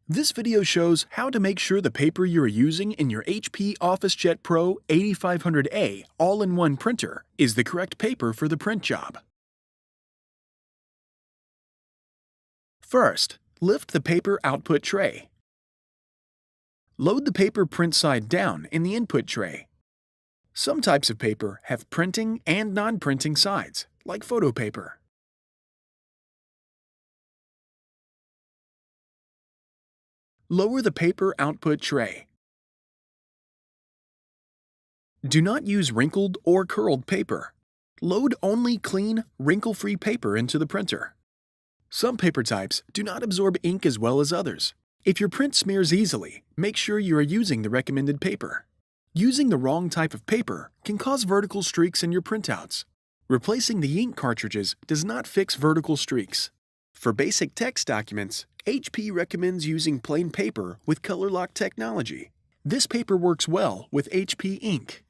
This video shows how to make sure the paper you are using in your HP Officejet Pro 8500A all-in-one printer is the correct paper for the print job. First, lift the paper output tray. Load the paper print side down in the input tray. Some types of paper have printing and non-printing sides, like photo paper. Lower the paper output tray. Do not use wrinkled or curled paper. Load only clean, wrinkle-free paper into the printer. Some paper types do not absorb ink as well as others. If your print smears easily, make sure you are using the recommended paper. Using the wrong type of paper can cause vertical streaks in your printouts. Replacing the ink cartridges does not fix vertical streaks. For basic text documents, HP recommends using plain paper with color lock technology. This paper works well with HP ink.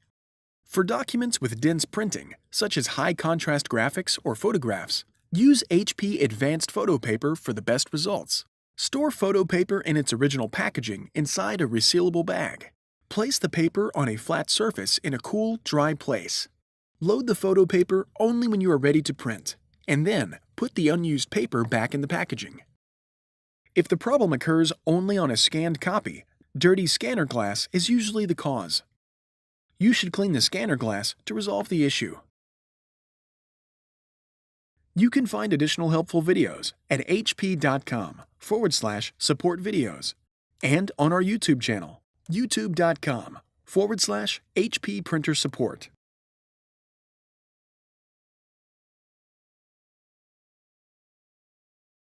For documents with dense printing, such as high-contrast graphics or photographs, use HP Advanced Photo Paper for the best results. Store photo paper in its original packaging inside a resealable bag. Place the paper on a flat surface in a cool, dry place. Load the photo paper only when you are ready to print, and then put the unused paper back in the packaging. If the problem occurs only on a scanned copy, dirty scanner glass is usually the cause. You should clean the scanner glass to resolve the issue. You can find additional helpful videos at hp.com/support videos and on our YouTube channel, youtube.com/HP printer support.